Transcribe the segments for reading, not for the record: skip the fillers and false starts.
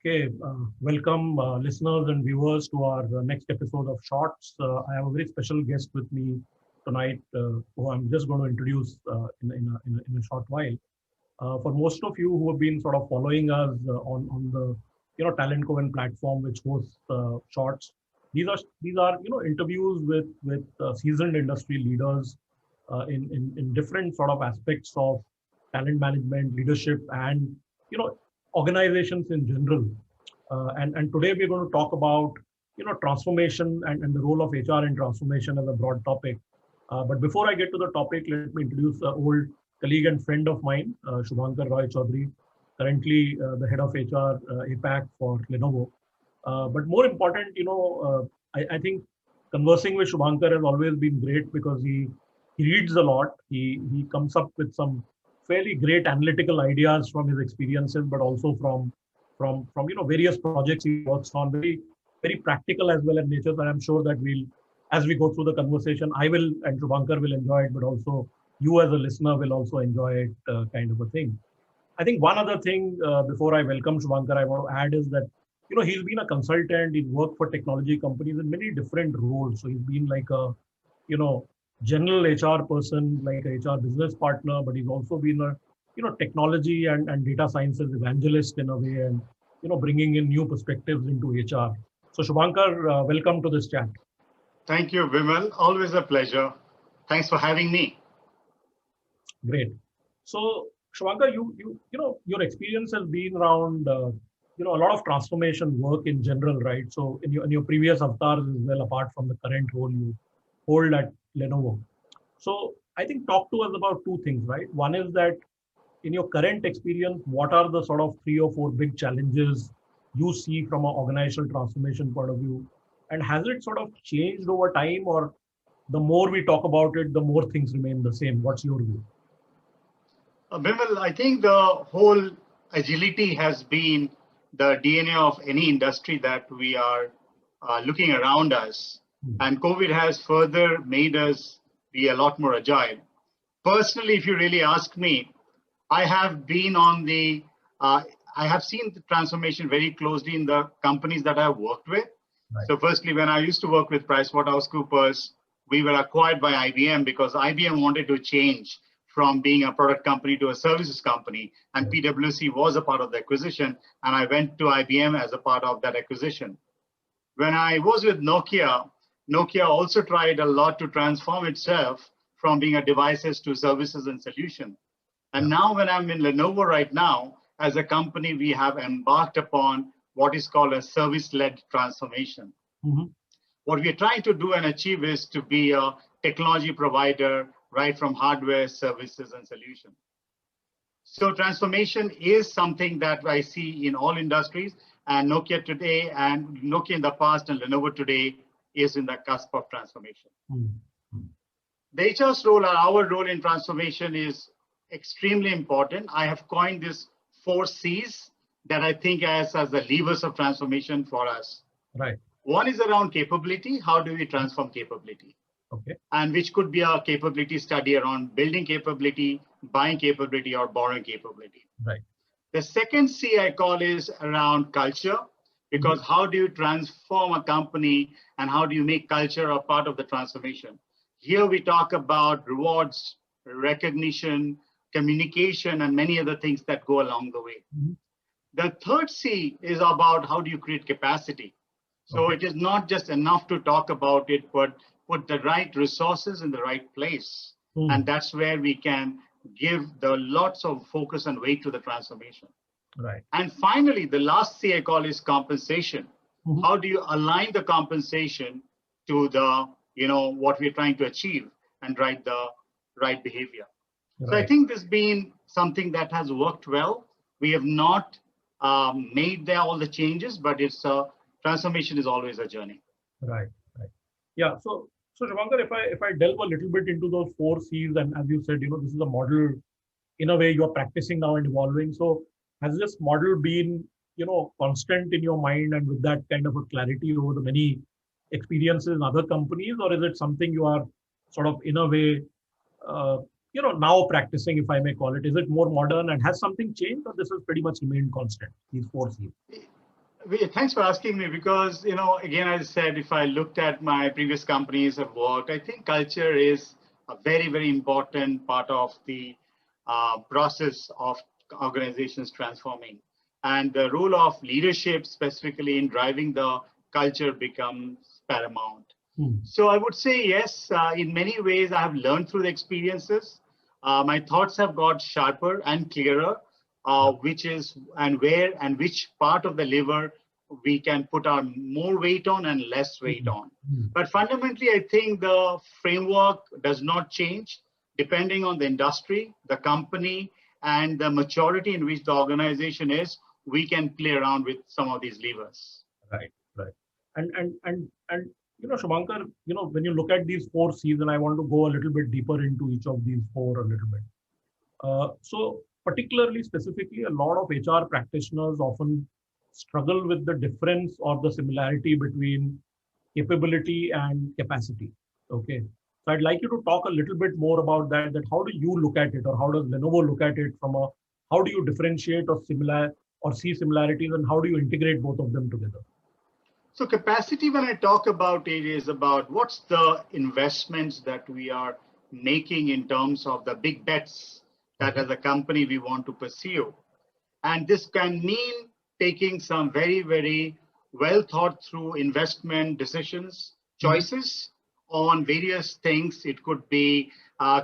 Okay, welcome listeners and viewers to our next episode of Shorts. I have a very special guest with me tonight, who I'm just going to introduce in a short while. For most of you who have been sort of following us on the Talent Coven platform, which hosts Shorts, these are interviews with seasoned industry leaders in different sort of aspects of talent management, leadership, and organizations in general. And today we're going to talk about transformation and the role of HR in transformation as a broad topic. But before I get to the topic, let me introduce an old colleague and friend of mine, Shubhankar Roy Chaudhary, currently the head of HR APAC for Lenovo. But more important, I think conversing with Shubhankar has always been great because he reads a lot. He comes up with some fairly great analytical ideas from his experiences, but also from various projects he works on, very practical as well in nature. That I'm sure that as we go through the conversation, I will and Shubhankar will enjoy it, but also you as a listener will also enjoy it, kind of a thing. I think one other thing before I welcome Shubhankar, I want to add is that he's been a consultant. He's worked for technology companies in many different roles. So he's been like a general HR person, like a HR business partner, but he's also been a technology and data sciences evangelist in a way, and bringing in new perspectives into HR. So Shubhankar, welcome to this chat. Thank you, Vimal. Always a pleasure. Thanks for having me. Great. So Shubhankar, your experience has been around a lot of transformation work in general, right? So in your previous avatars as well, apart from the current role you hold at Lenovo. So I think talk to us about two things, right? One is that in your current experience, what are the sort of 3 or 4 big challenges you see from an organizational transformation point of view? And has it sort of changed over time, or the more we talk about it, the more things remain the same? What's your view? Vimal, I think the whole agility has been the DNA of any industry that we are looking around us. And COVID has further made us be a lot more agile. Personally, if you really ask me, I have been I have seen the transformation very closely in the companies that I've worked with. Right. So firstly, when I used to work with PricewaterhouseCoopers, we were acquired by IBM because IBM wanted to change from being a product company to a services company. And PwC was a part of the acquisition. And I went to IBM as a part of that acquisition. When I was with Nokia also tried a lot to transform itself from being a devices to services and solution. And now when I'm in Lenovo right now, as a company, we have embarked upon what is called a service-led transformation. Mm-hmm. What we're trying to do and achieve is to be a technology provider, right from hardware, services, and solution. So transformation is something that I see in all industries, and Nokia today, and Nokia in the past, and Lenovo today is in the cusp of transformation. Mm-hmm. The HR's role, or our role in transformation, is extremely important. I have coined this 4 C's that I think as the levers of transformation for us. Right. One is around capability. How do we transform capability? Okay. And which could be a capability study around building capability, buying capability, or borrowing capability. Right. The second C I call is around culture, because how do you transform a company and how do you make culture a part of the transformation? Here we talk about rewards, recognition, communication, and many other things that go along the way. Mm-hmm. The third C is about how do you create capacity. So It is not just enough to talk about it, but put the right resources in the right place. Mm-hmm. And that's where we can give the lots of focus and weight to the transformation. Right. And finally, the last C I call is compensation. Mm-hmm. How do you align the compensation to the, what we're trying to achieve and drive the right behavior? Right. So I think this being something that has worked well. We have not made all the changes, but transformation is always a journey. Right. Yeah. So Shubhankar, if I delve a little bit into those 4 C's, and as you said, this is a model in a way you are practicing now and evolving. So has this model been, constant in your mind, and with that kind of a clarity over the many experiences in other companies, or is it something you are sort of in a way, now practicing, if I may call it? Is it more modern, and has something changed, or this has pretty much remained constant, these 4 C's? Thanks for asking me because, again, as I said, if I looked at my previous companies I've worked, I think culture is a very, very important part of the process of organizations transforming. And the role of leadership, specifically in driving the culture, becomes paramount. So I would say yes, in many ways, I have learned through the experiences. My thoughts have got sharper and clearer, which is and where and which part of the liver we can put our more weight on and less weight on. But fundamentally, I think the framework does not change depending on the industry, the company, and the maturity in which the organization is. We can play around with some of these levers. Right, right. And Shubhankar, when you look at these 4 C's, and I want to go a little bit deeper into each of these 4 a little bit. So particularly specifically, a lot of HR practitioners often struggle with the difference or the similarity between capability and capacity. Okay. So I'd like you to talk a little bit more about that how do you look at it, or how does Lenovo look at it how do you differentiate or see similarities, and how do you integrate both of them together? So capacity, when I talk about it, is about what's the investments that we are making in terms of the big bets that as a company we want to pursue. And this can mean taking some very, very well thought through investment decisions, choices on various things. It could be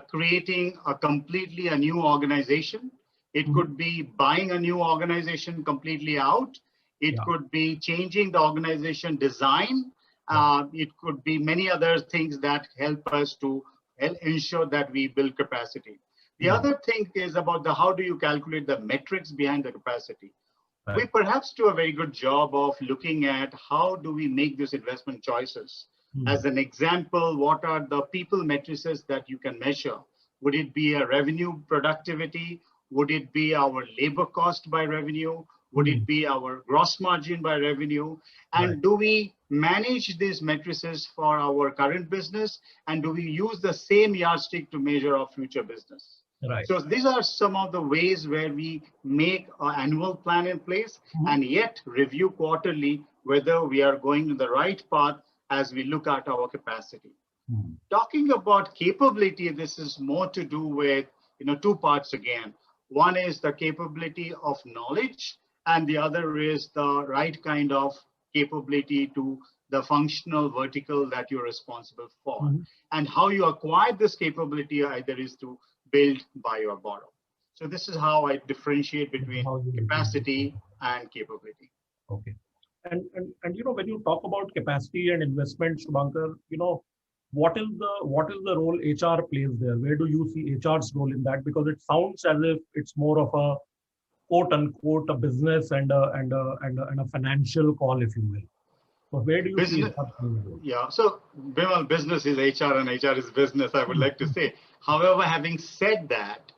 creating a new organization. It could be buying a new organization completely out. It could be changing the organization design. It could be many other things that help us to ensure that we build capacity. The other thing is about how do you calculate the metrics behind the capacity. Right. We perhaps do a very good job of looking at how do we make these investment choices. As an example, what are the people matrices that you can measure? Would it be a revenue productivity? Would it be our labor cost by revenue? Would it be our gross margin by revenue? And do we manage these matrices for our current business? And do we use the same yardstick to measure our future business? Right. So these are some of the ways where we make an annual plan in place and yet review quarterly whether we are going in the right path as we look at our capacity. Talking about capability, this is more to do with 2 parts again. One is the capability of knowledge, and the other is the right kind of capability to the functional vertical that you're responsible for. And how you acquire this capability either is to build, buy, or borrow. So this is how I differentiate between capacity and capability. Okay. And when you talk about capacity and investment, Shubhankar, what is the role HR plays there? Where do you see HR's role in that? Because it sounds as if it's more of a quote unquote a business and a financial call, if you will. So where do you see HR playing a role? Yeah. So Bimal, business is HR and HR is business, I would like to say. However, having said that,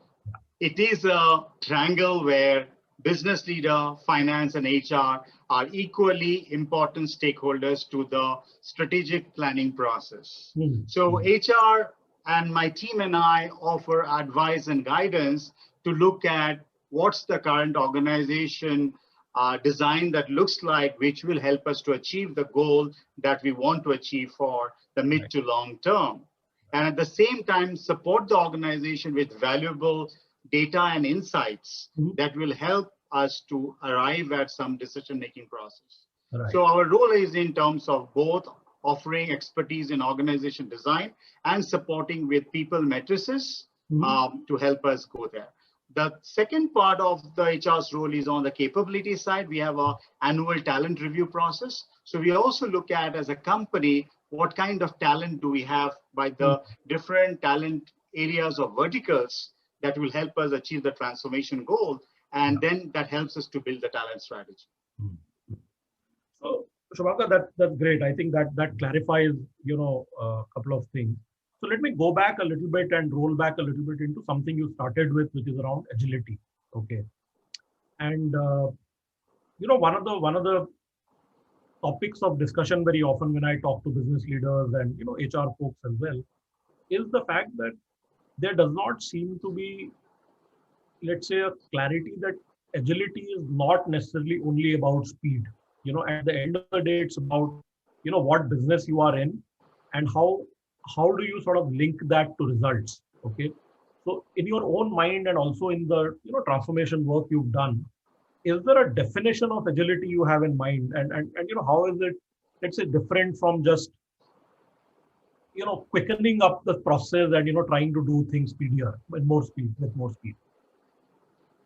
it is a triangle where business leader, finance, and HR are equally important stakeholders to the strategic planning process. So HR and my team and I offer advice and guidance to look at what's the current organization design that looks like, which will help us to achieve the goal that we want to achieve for the mid to long term. And at the same time, support the organization with valuable data and insights that will help us to arrive at some decision-making process. So our role is in terms of both offering expertise in organization design and supporting with people matrices to help us go there. The second part of the HR's role is on the capability side. We have an annual talent review process. So we also look at, as a company, what kind of talent do we have by the different talent areas or verticals that will help us achieve the transformation goal. And then that helps us to build the talent strategy. So, Shubhankar, that's great. I think that clarifies, a couple of things. So let me go back a little bit and roll back a little bit into something you started with, which is around agility. Okay. And, one of the topics of discussion very often when I talk to business leaders and, HR folks as well, is the fact that there does not seem to be, let's say, a clarity that agility is not necessarily only about speed. at the end of the day, it's about, what business you are in and how do you sort of link that to results. Okay. So in your own mind and also in the, transformation work you've done, is there a definition of agility you have in mind? And how is it, let's say, different from just, quickening up the process and, trying to do things speedier, with more speed?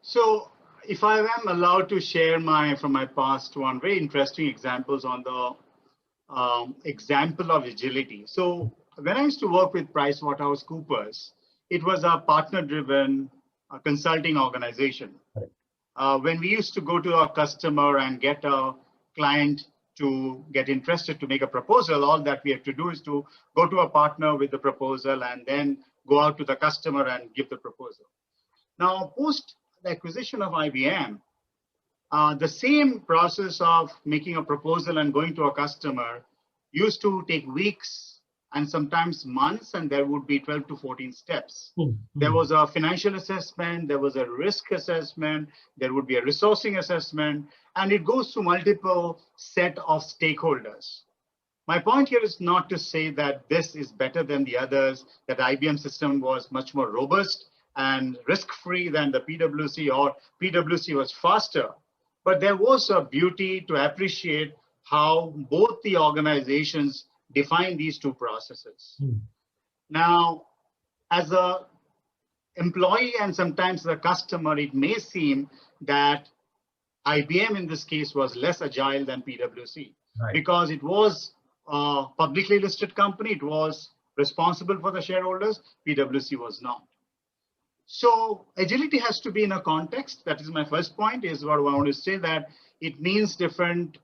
So if I am allowed to share from my past one very interesting examples on the example of agility. So when I used to work with PricewaterhouseCoopers, it was a partner-driven consulting organization. When we used to go to a customer and get a client to get interested to make a proposal, all that we have to do is to go to a partner with the proposal and then go out to the customer and give the proposal. Now, post the acquisition of IBM, the same process of making a proposal and going to a customer used to take weeks and sometimes months, and there would be 12 to 14 steps. There was a financial assessment, there was a risk assessment, there would be a resourcing assessment, and it goes to multiple set of stakeholders. My point here is not to say that this is better than the others, that IBM system was much more robust and risk-free than the PwC, or PwC was faster. But there was a beauty to appreciate how both the organizations define these two processes. Now, as a employee and sometimes the customer, it may seem that IBM in this case was less agile than PwC, because it was a publicly listed company. It was responsible for the shareholders. PwC was not. So agility has to be in a context. That is my first point, is what I want to say, that it means different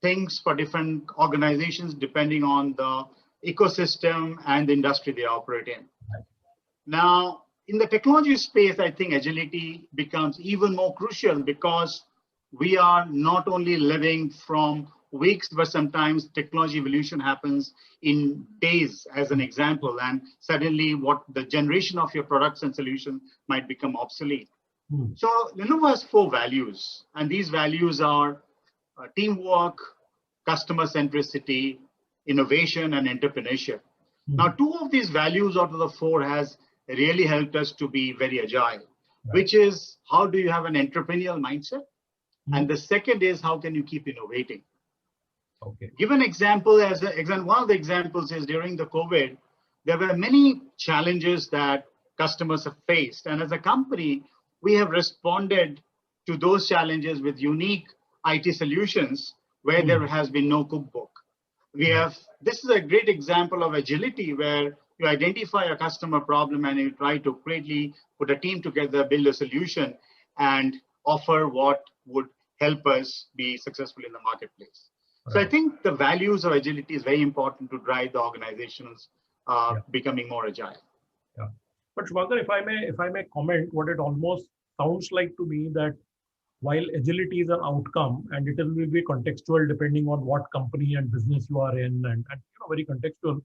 things for different organizations depending on the ecosystem and the industry they operate in. Now, in the technology space, I think agility becomes even more crucial because we are not only living from weeks, but sometimes technology evolution happens in days, as an example, and suddenly what the generation of your products and solutions might become obsolete. So Lenovo has 4 values, and these values are teamwork, customer centricity, innovation, and entrepreneurship. Now, 2 of these values out of the 4 has really helped us to be very agile, which is how do you have an entrepreneurial mindset? And the second is how can you keep innovating? Okay. Give an example, one of the examples is during the COVID, there were many challenges that customers have faced. And as a company, we have responded to those challenges with unique IT solutions where there has been no cookbook. This is a great example of agility where you identify a customer problem and you try to quickly put a team together, build a solution, and offer what would help us be successful in the marketplace. So I think the values of agility is very important to drive the organizations becoming more agile. Yeah. But Shubhankar, if I may comment, what it almost sounds like to me that while agility is an outcome and it will be contextual depending on what company and business you are in, and very contextual,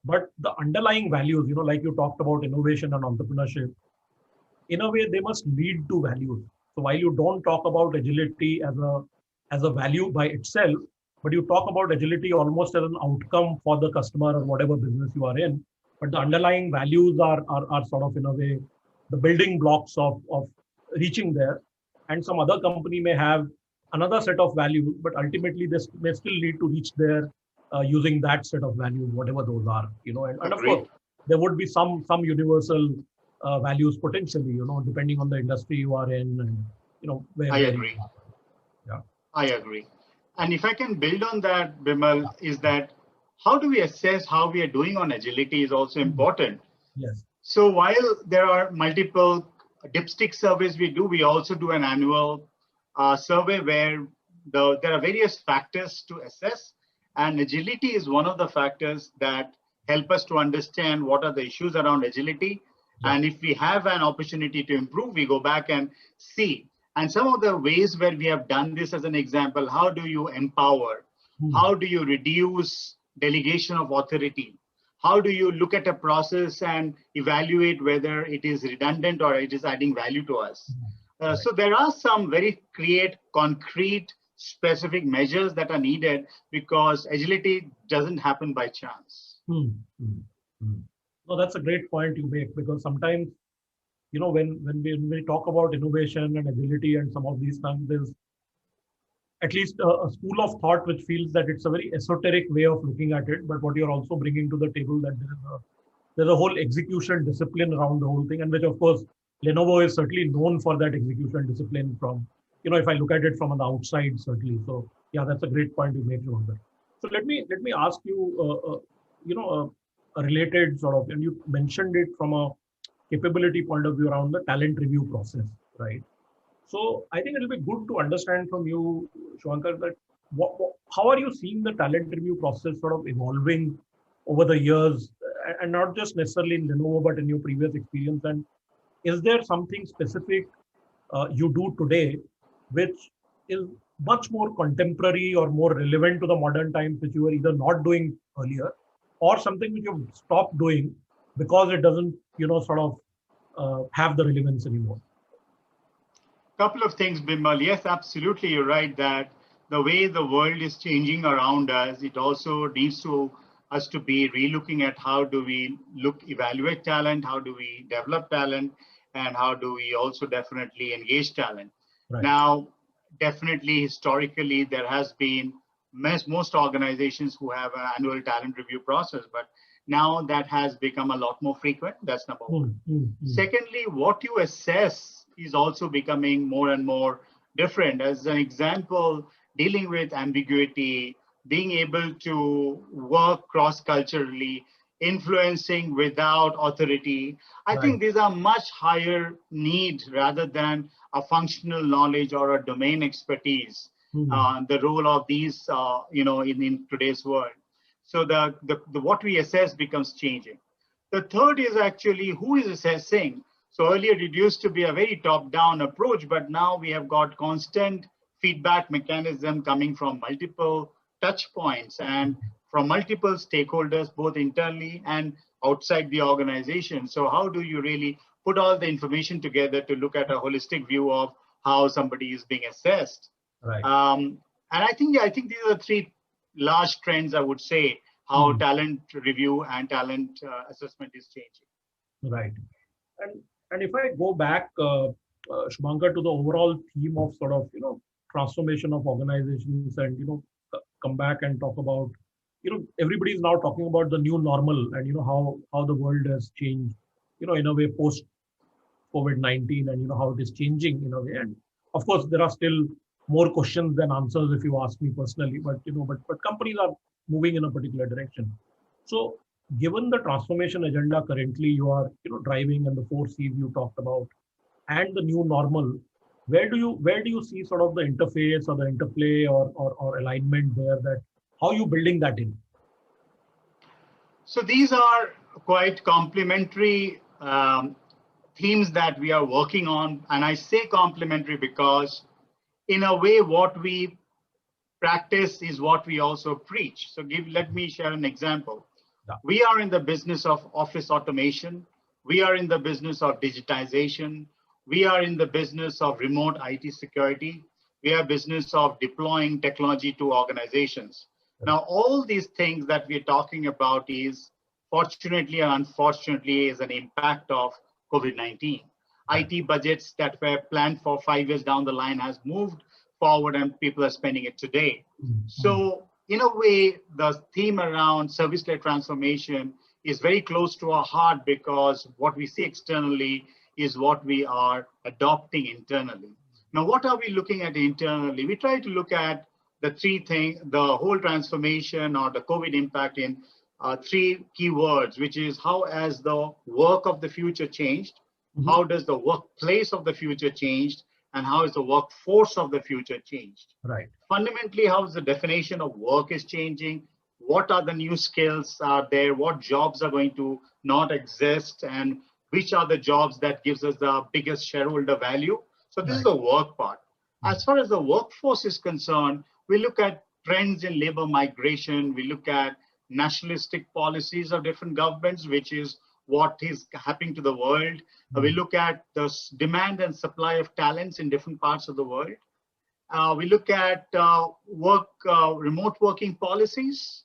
but the underlying values, like you talked about innovation and entrepreneurship, in a way they must lead to values. So while you don't talk about agility as a value by itself, but you talk about agility almost as an outcome for the customer or whatever business you are in, but the underlying values are sort of in a way the building blocks of reaching there. And some other company may have another set of values, but ultimately they may still need to reach there using that set of values, whatever those are. And of course, there would be some universal values potentially, depending on the industry you are in, and where I agree. Yeah, I agree. And if I can build on that, Bimal, is that how do we assess how we are doing on agility is also important. Yes. So while there are multiple dipstick surveys we do, we also do an annual survey where there are various factors to assess, and agility is one of the factors that help us to understand what are the issues around agility. Yeah. And if we have an opportunity to improve, we go back and see. And some of the ways where we have done this, as an example, how do you empower? How do you reduce delegation of authority? How do you look at a process and evaluate whether it is redundant or it is adding value to us? So there are some very concrete specific measures that are needed, because agility doesn't happen by chance. Hmm. Hmm. Hmm. No, that's a great point you make, because sometimes, when we talk about innovation and agility and some of these things, there's at least a school of thought which feels that it's a very esoteric way of looking at it. But what you're also bringing to the table, that there's a whole execution discipline around the whole thing, and which of course Lenovo is certainly known for that execution discipline. From if I look at it from an outside, certainly. So yeah, that's a great point you made on that. So let me ask you, a related sort of, and you mentioned it from a capability point of view around the talent review process, right? So I think it'll be good to understand from you, Shubhankar, that how are you seeing the talent review process sort of evolving over the years, and not just necessarily in Lenovo, but in your previous experience? And is there something specific you do today which is much more contemporary or more relevant to the modern times, which you were either not doing earlier, or something which you've stopped doing because it doesn't, sort of have the relevance anymore? Couple of things, Bimal. Yes, absolutely. You're right that the way the world is changing around us, it also needs to us to be relooking at how do we evaluate talent, how do we develop talent, and how do we also definitely engage talent. Right. Now, definitely historically, there has been most organizations who have an annual talent review process, but now that has become a lot more frequent. That's number one. Secondly, what you assess is also becoming more and more different. As an example, dealing with ambiguity, being able to work cross-culturally, influencing without authority. I think these are much higher need rather than a functional knowledge or a domain expertise. The role of these, in today's world. So the what we assess becomes changing. The third is actually who is assessing. So earlier it used to be a very top-down approach, but now we have got constant feedback mechanism coming from multiple touch points and from multiple stakeholders, both internally and outside the organization. So how do you really put all the information together to look at a holistic view of how somebody is being assessed? Right. And I think these are the three large trends, I would say, how talent review and talent assessment is changing. Right. And if I go back, Shubhankar, to the overall theme of sort of, transformation of organizations, and, come back and talk about, everybody is now talking about the new normal, and, how the world has changed, in a way post COVID-19, and, how it is changing in a way. And of course, there are still more questions than answers, if you ask me personally, but, but companies are moving in a particular direction. So given the transformation agenda currently you are driving, and the 4Cs you talked about, and the new normal, where do you see sort of the interface or the interplay or alignment there, that how you building that in? So these are quite complementary themes that we are working on, and I say complementary because in a way what we practice is what we also preach. So let me share an example. We are in the business of office automation. We are in the business of digitization. We are in the business of remote IT security. We are business of deploying technology to organizations. Now, all these things that we're talking about is, fortunately and unfortunately, is an impact of COVID-19. IT budgets that were planned for 5 years down the line has moved forward, and people are spending it today. So in a way, the theme around service-led transformation is very close to our heart, because what we see externally is what we are adopting internally. Now, what are we looking at internally? We try to look at the three things, the whole transformation or the COVID impact in three keywords, which is how has the work of the future changed? How does the workplace of the future changed? And how is the workforce of the future changed? Right. Fundamentally, how is the definition of work is changing? What are the new skills are there? What jobs are going to not exist? And which are the jobs that gives us the biggest shareholder value? So this is the work part. As far as the workforce is concerned, we look at trends in labor migration. We look at nationalistic policies of different governments, which is what is happening to the world. We look at the demand and supply of talents in different parts of the world. We look at remote working policies.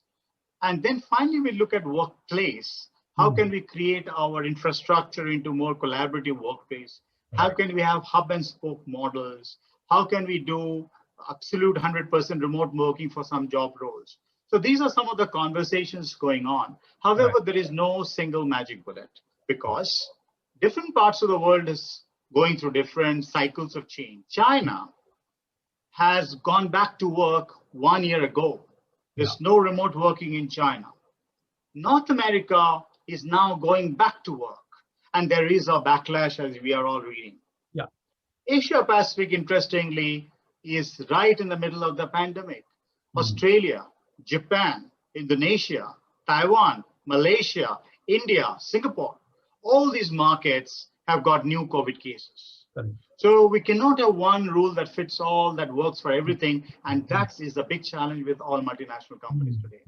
And then finally, we look at workplace. How can we create our infrastructure into more collaborative workplace? How can we have hub and spoke models? How can we do absolute 100% remote working for some job roles? So these are some of the conversations going on. However, there is no single magic bullet because different parts of the world is going through different cycles of change. China has gone back to work 1 year ago. There's no remote working in China. North America is now going back to work, and there is a backlash as we are all reading. Yeah. Asia Pacific, interestingly, is right in the middle of the pandemic. Australia, Japan, Indonesia, Taiwan, Malaysia, India, Singapore, all these markets have got new COVID cases. So we cannot have one rule that fits all, that works for everything. And that is a big challenge with all multinational companies today.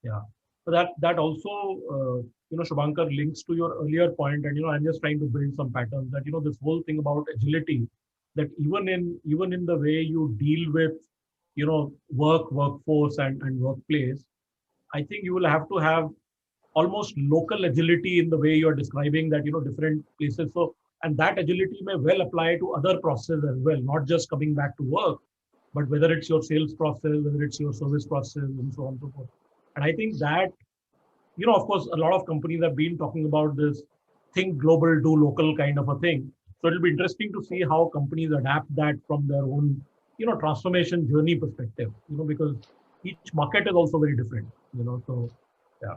Yeah. So that also, Shubhankar, links to your earlier point. And, I'm just trying to build some patterns that, this whole thing about agility, that even in the way you deal with, workforce and workplace, I think you will have to have almost local agility in the way you're describing that, different places. So, and that agility may well apply to other processes as well, not just coming back to work, but whether it's your sales process, whether it's your service process, and so on and so forth. And I think that, of course, a lot of companies have been talking about this think global, do local kind of a thing. So it'll be interesting to see how companies adapt that from their own, transformation journey perspective, because each market is also very different, so yeah.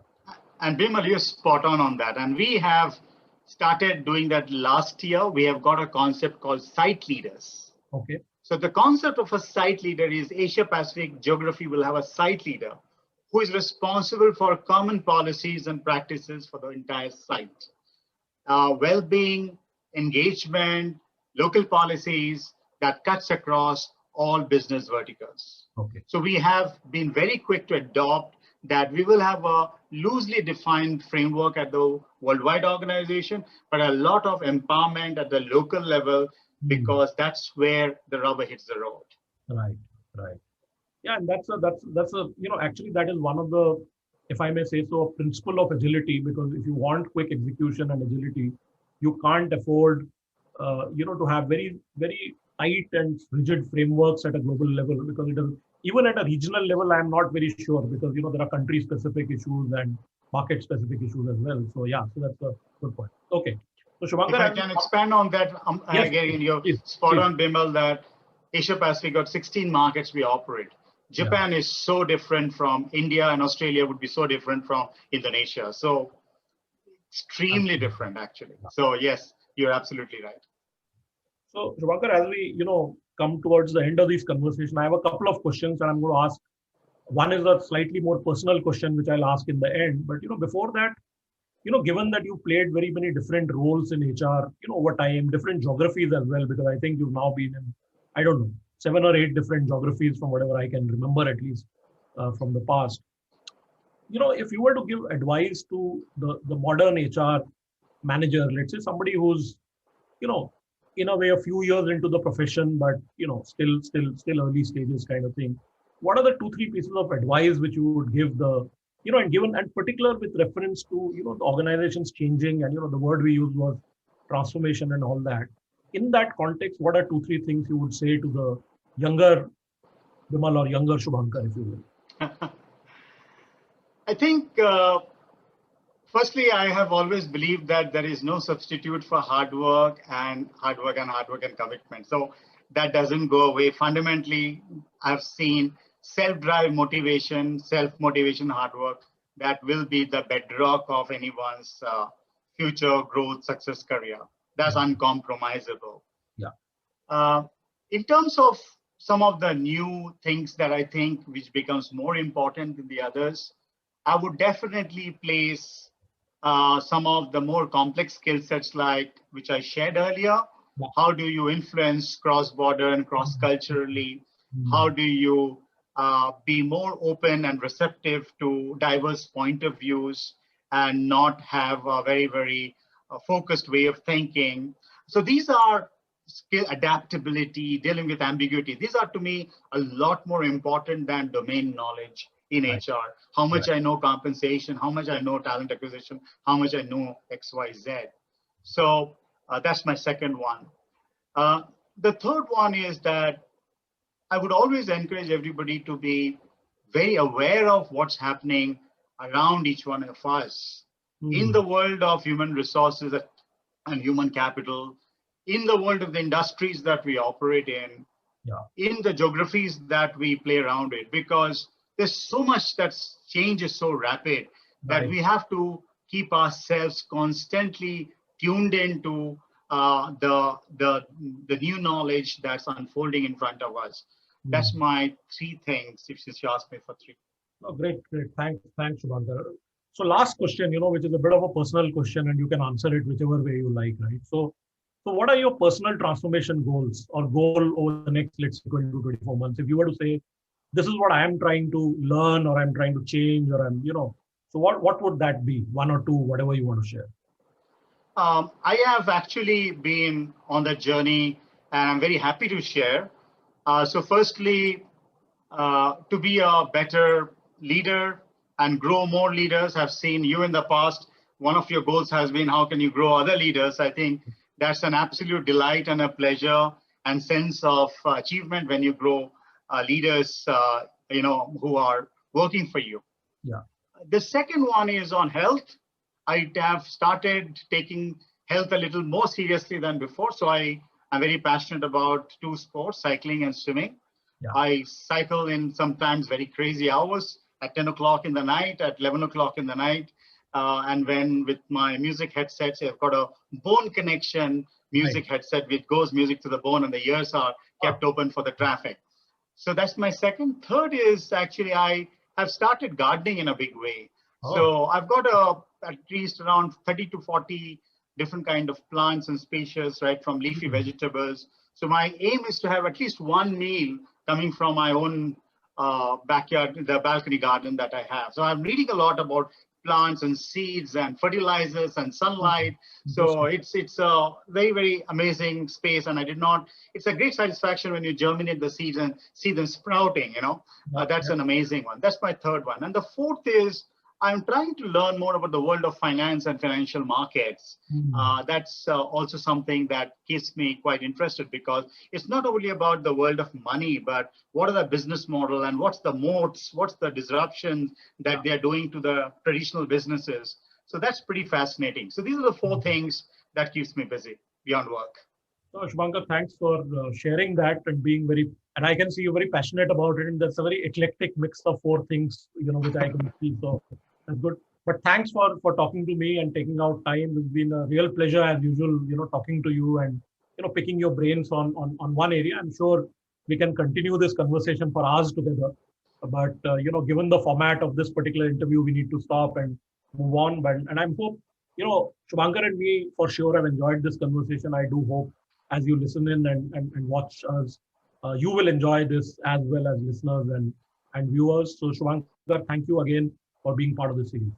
And Bimal, you're spot on that. And we have started doing that last year. We have got a concept called site leaders. Okay. So the concept of a site leader is Asia Pacific geography will have a site leader who is responsible for common policies and practices for the entire site. Well-being, engagement, local policies that cuts across all business verticals. Okay. So we have been very quick to adopt that we will have a loosely defined framework at the worldwide organization, but a lot of empowerment at the local level because that's where the rubber hits the road. Right. Yeah, and that's a actually that is one of the, if I may say so, a principle of agility, because if you want quick execution and agility, you can't afford to have very, very tight and rigid frameworks at a global level, because it is, even at a regional level, I'm not very sure, because there are country specific issues and market specific issues as well. So yeah, so that's a good point. Okay. So Shubhankar, if I can expand on that, yes, again, you're spot on, Bimal, that Asia Pacific got 16 markets we operate. Japan is so different from India, and Australia would be so different from Indonesia. So extremely different, actually. So yes, you're absolutely right. So Shubhankar, as we come towards the end of this conversation, I have a couple of questions that I'm going to ask. One is a slightly more personal question, which I'll ask in the end. But before that, given that you played very many different roles in HR, over time, different geographies as well, because I think you've now been in, I don't know, 7 or 8 different geographies from whatever I can remember, at least from the past. If you were to give advice to the modern HR manager, let's say somebody who's, in a way, a few years into the profession, but still early stages kind of thing, what are the 2-3 pieces of advice which you would give the, and particular with reference to, the organizations changing, and the word we used was transformation and all that. In that context, what are 2-3 things you would say to the younger Bimal or younger Shubhankar, if you will? I think, firstly, I have always believed that there is no substitute for hard work and commitment. So that doesn't go away. Fundamentally, I've seen self-drive motivation, self-motivation, hard work, that will be the bedrock of anyone's future growth, success, career. That's uncompromisable. Yeah. In terms of some of the new things that I think which becomes more important than the others, I would definitely place some of the more complex skill sets, like which I shared earlier. Yeah. How do you influence cross-border and cross-culturally? How do you be more open and receptive to diverse point of views and not have a very, very focused way of thinking? So these are skill, adaptability, dealing with ambiguity. These are to me a lot more important than domain knowledge in HR. How much I know compensation, how much I know talent acquisition, how much I know X, Y, Z. So that's my second one. The third one is that I would always encourage everybody to be very aware of what's happening around each one of us in the world of human resources and human capital, in the world of the industries that we operate in the geographies that we play around it, because there's so much that change is so rapid that we have to keep ourselves constantly tuned into the new knowledge that's unfolding in front of us. That's my three things, if you ask me for three. Oh, great. Thanks, Shubhankar. So last question, which is a bit of a personal question, and you can answer it whichever way you like, right? So what are your personal transformation goals or goal over the next, let's say, 20 to 24 months? If you were to say, this is what I am trying to learn, or I'm trying to change, or so what would that be? One or two, whatever you want to share. I have actually been on that journey, and I'm very happy to share. So firstly, to be a better leader and grow more leaders. I've seen you in the past. One of your goals has been, how can you grow other leaders? I think that's an absolute delight and a pleasure and sense of achievement when you grow leaders, who are working for you. Yeah. The second one is on health. I have started taking health a little more seriously than before. So I'm very passionate about two sports, cycling and swimming. Yeah. I cycle in sometimes very crazy hours at 10 o'clock in the night, at 11 o'clock in the night. And when with my music headsets, I've got a bone connection music headset which goes music to the bone, and the ears are kept open for the traffic. So that's my second. Third is actually I have started gardening in a big way. So I've got at least around 30 to 40 different kind of plants and species, right, from leafy vegetables. So my aim is to have at least one meal coming from my own backyard, the balcony garden that I have. So I'm reading a lot about plants and seeds and fertilizers and sunlight. So it's a very, very amazing space. And it's a great satisfaction when you germinate the seeds and see them sprouting, that's an amazing one. That's my third one. And the fourth is, I'm trying to learn more about the world of finance and financial markets. That's also something that keeps me quite interested, because it's not only about the world of money, but what are the business model and what's the moats, what's the disruption that they're doing to the traditional businesses. So that's pretty fascinating. So these are the four things that keeps me busy beyond work. So Shubhankar, thanks for sharing that and being and I can see you're very passionate about it. And that's a very eclectic mix of four things, which I can see. So that's good. But thanks for talking to me and taking out time. It's been a real pleasure as usual, talking to you and, picking your brains on one area. I'm sure we can continue this conversation for hours together. But, given the format of this particular interview, we need to stop and move on. And I hope, Shubhankar and me for sure have enjoyed this conversation. I do hope as you listen in and watch us, you will enjoy this as well as listeners and viewers. So Shubhankar, thank you again for being part of the series.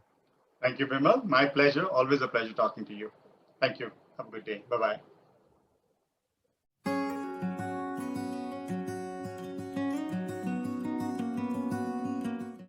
Thank you, Bimal. My pleasure. Always a pleasure talking to you. Thank you. Have a good day. Bye-bye.